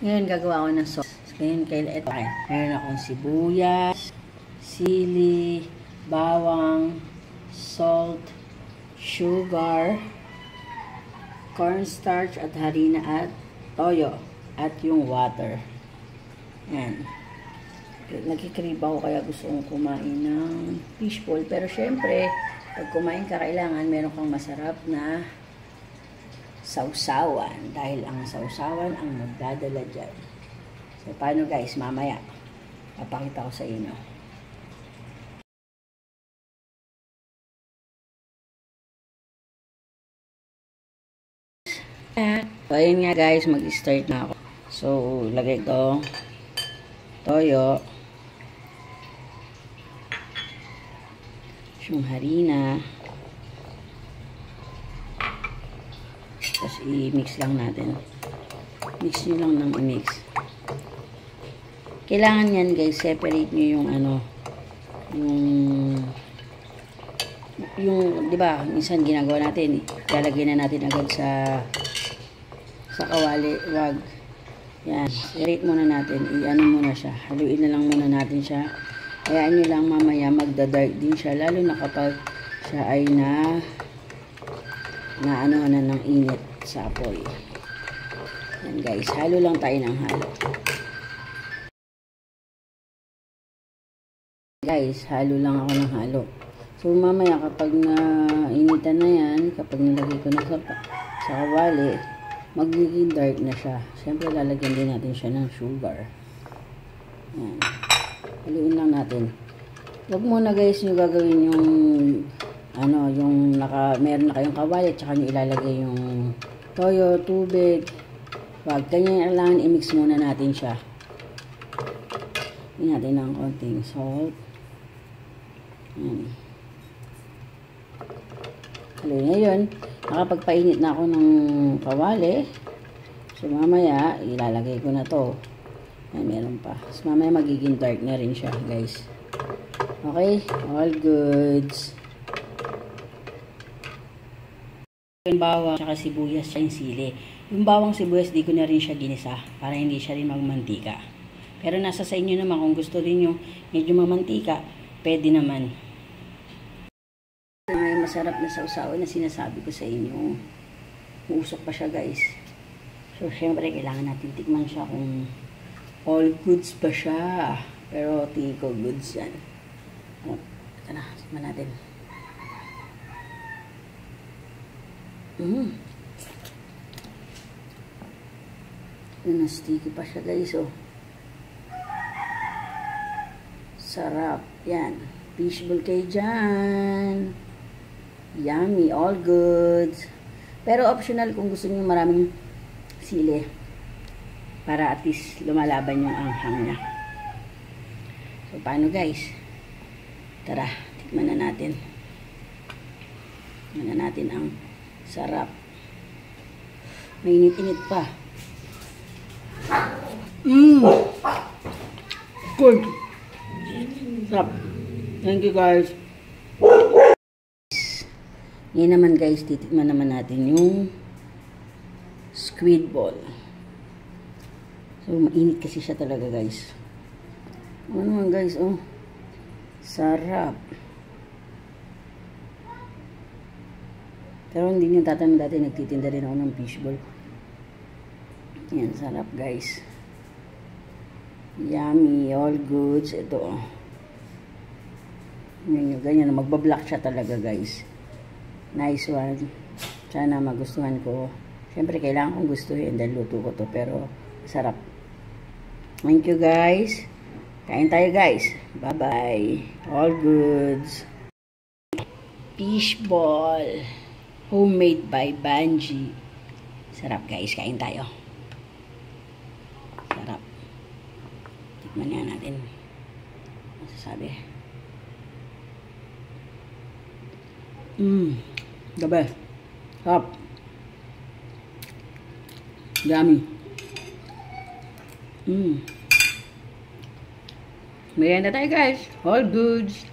Ngayon gagawa ko ng sauce. Ngayon meron akong sibuyas, sili, bawang, salt, sugar, cornstarch at harina at toyo at yung water. Yan. Nagkikrib ako kaya gusto kong kumain ng fishball. Pero syempre, pag kumain ka, kailangan meron kang masarap na sausawan. Dahil ang sausawan ang magdadala dyan. So, paano guys? Mamaya, papakita ko sa inyo. So, ayun nga guys, mag-start na ako. So, lagay ko toyo, yung harina, tapos i-mix lang natin. Mix nyo lang ng i-mix. Kailangan yan guys, separate nyo yung yung di ba, minsan ginagawa natin, lalagay na natin agad sa kawali, wag. Yan, separate muna natin, i-ano muna siya, haluin na lang muna natin siya. Hayaan nyo lang mamaya magda-dark din siya, lalo na kapag siya ay na ano na ng init sa apoy. Yan guys, halo lang tayo ng halo. Guys, halo lang ako ng halo. So mamaya kapag nainitan na yan, kapag nilagay ko na sa kawali, magiging dark na siya. Siyempre lalagyan din natin siya ng sugar. Yan. Haluin lang natin. Huwag muna guys nyo gagawin yung yung meron na kayong kawali, tsaka nyo ilalagay yung toyo, tubig. Huwag, kanya kailangan i-mix muna natin siya. Hindi natin ng konting salt. Yan. Haluin ngayon. Nakapagpainit na ako ng kawali. So mamaya, ilalagay ko na to. Ay, meron pa. So mamaya magiging dark na rin siya, guys. Okay? All goods. Yung bawang, tsaka sibuyas, siya yung sili. Yung bawang sibuyas, di ko na rin siya ginisa. Para hindi siya rin magmantika. Pero nasa sa inyo naman, kung gusto rin yung medyo mamantika, pwede naman. May masarap na sausawan na sinasabi ko sa inyo. Uusok pa siya, guys. So, syempre, kailangan natin tikman siya kung all goods pa siya. Pero, tingin ko goods yan. O, ito na. Tikman natin. Sticky pa siya, guys, oh. Sarap. Yan. Fishball kayo dyan. Yummy. All goods. Pero optional kung gusto niyo maraming sili. Para at least lumalaban yung anghang niya. So, paano guys? Tara. Tikman na natin. Tikman na natin ang sarap. Mainit-init pa. Good. Sarap. Thank you guys. Ngayon naman guys, titikman naman natin yung squid ball. So, mainit kasi siya talaga guys. Ano naman guys, oh. Sarap. Pero hindi nyo tatanong dati, nagtitinda rin ako ng fishball. Yan, sarap guys. Yummy, all goods. Ito, oh. Ganyan, magbablock siya talaga guys. Nice one. Sana magustuhan ko. Siyempre, kailangan kong gustuhin dahil luto ko to. Pero, sarap. Thank you guys. Kain tayo guys. Bye-bye. All goods. Fishball. Homemade by Banji. Sarap guys. Kain tayo. Sarap. Tikman nga natin. Masasabi. The best. Sarap. Yummy. Merienda tayo guys. All goods.